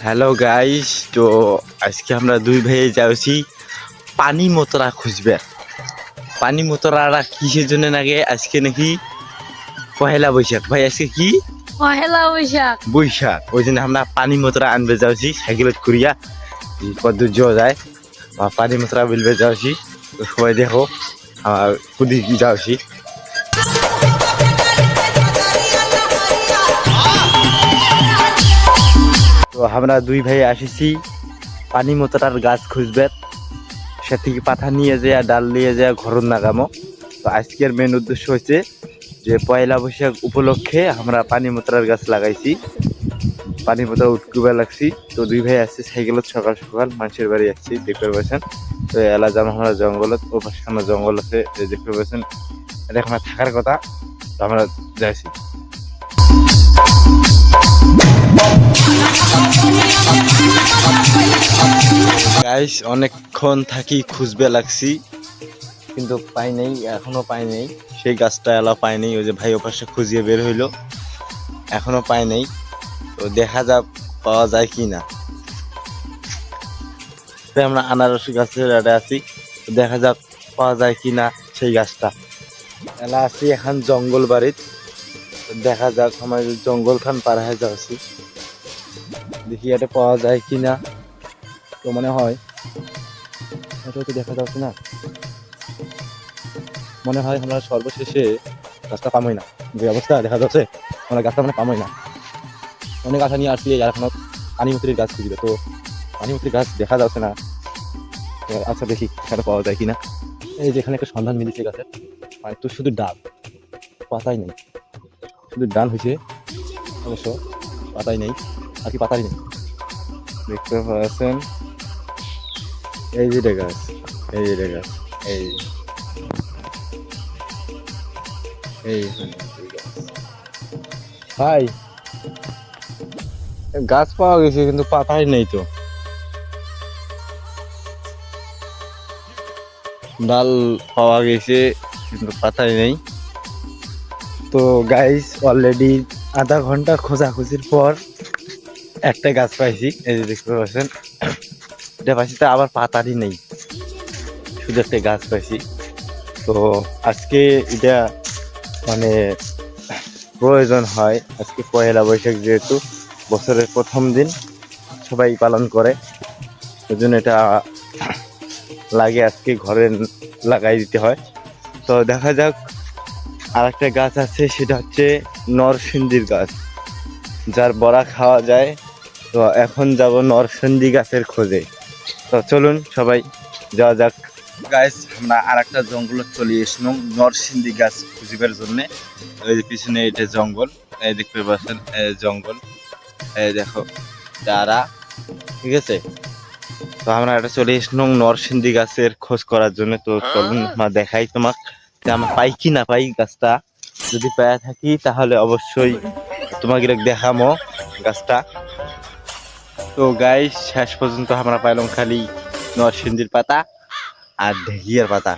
Hello guys, তো আজকে আমরা দুই ভাই যাচ্ছি পানি মতরা খুঁজবে। পানি মতরারা কিসের জন্য নাকি আজকে নাকি পহেলা বৈশাখ। ভাই আজকে কি পহেলা বৈশাখ? বৈশাখ, ওই জন্য আমরা পানি মতরা আনবে যাচ্ছি সাইকেলত করিয়া কদ্দূর যাওয়া যায় বা পানি মতরা বিলবে যাচ্ছি। তো সবাই দেখো কুদি যাচ্ছি। তো আমরা দুই ভাই আসিছি পানি মতরার গাছ খুঁজবে, সে থেকে পাতা নিয়ে যায় ডাল নিয়ে যায় ঘরত নাগামো। তো আজকের মেন উদ্দেশ্য হচ্ছে যে পয়লা বৈশাখ উপলক্ষে আমরা পানি মতরার গাছ লাগাইছি, পানি মতরা উঠকুবা লাগছি। তো দুই ভাই আসছি সাইকেলত সকাল সকাল মানুষের বাড়ি আসছি, দেখতে পাচ্ছেন। তো এলা যাম আমরা জঙ্গলত, ও পাশে আমরা জঙ্গল আছে দেখতে পাচ্ছেন, এটা এখানে থাকার কথা। তো আমরা যাইছি। গাইস অনেকক্ষণ থাকি খুঁজবে লাগছি, কিন্তু পাই নেই, এখনো পাই নেই। সেই গাছটা এলা পাই নেই, ওই যে ভাই ওপাশে খুঁজিয়ে বের হইলো, এখনো পাই নেই। তো দেখা যাক পাওয়া যায় কি না। আমরা আনারস গাছের আড়ে আছি, দেখা যাক পাওয়া যায় কি না সেই গাছটা। এলা আছি এখন জঙ্গল বাড়িত, দেখা যাক আমার জঙ্গল খান পার হয়ে যাচ্ছি, দেখি এটা পাওয়া যায় কি না। তো মনে হয় এটা তো দেখা যাচ্ছে না, মনে হয় আমরা সর্বশেষে গাছটা পামই না। যে অবস্থা দেখা যাচ্ছে আমরা গাছটা মানে পামই না। অনেক আশা নিয়ে আসছি আর এখন পানিমুতির গাছ খুঁজবে, তো পানিমুতির গাছ দেখা যাচ্ছে না। আচ্ছা দেখি এখানে পাওয়া যায় কিনা। এই যে এখানে একটা সন্ধান মিলেছে গাছের, মানে তো শুধু ডাল, পাতাই নেই, শুধু ডাল হয়েছে অবশ্য, পাতাই নেই, আর কি পাতাই নেই। দেখতে পাচ্ছেন এই যে গাছ, এই যে গাছ, এই এই ভাই গাছ পাওয়া গেছে কিন্তু পাতাই নেই, তো ডাল পাওয়া গেছে কিন্তু পাতাই নেই। তো গাইস অলরেডি আধা ঘন্টা খোঁজাখুঁজির পর একটা গাছ পাইছি, এই যে দেখতে পাচ্ছেন। এটা পাইছি তা আবার পাতারই নেই, শুধু একটা গাছ পাইছি। তো আজকে এটা মানে প্রয়োজন হয়, আজকে পয়লা বৈশাখ যেহেতু বছরের প্রথম দিন সবাই পালন করে, ওই জন্য এটা লাগে আজকে ঘরে লাগাই দিতে হয়। তো দেখা যাক, আর একটা গাছ আছে, সেটা হচ্ছে নরসিংদীর গাছ, যার বড়া খাওয়া যায়। তো এখন যাব নরসিংদী গাছের খোঁজে। তো চলুন সবাই যাওয়া যাক। গাছ আমরা আর একটা জঙ্গলে চলে এসলাম নরসিংদী গাছ খুঁজিবার জন্যে। ওই যে পিছনে এটা জঙ্গল, এই দেখতে পাচ্ছেন জঙ্গল, এই দেখো তারা, ঠিক আছে। তো আমরা এটা চলে এসলাম নরসিংদী গাছের খোঁজ করার জন্য। তো চলুন আমরা দেখাই তোমাক যে আমরা পাই কি না পাই গাছটা। যদি পেয়ে থাকি তাহলে অবশ্যই তোমাকে দেখামো গাছটা। তো গাইস শেষ পর্যন্ত আমরা পাইলাম খালি নরসিংদীর পাতা আর ঢেকিয়ার পাতা।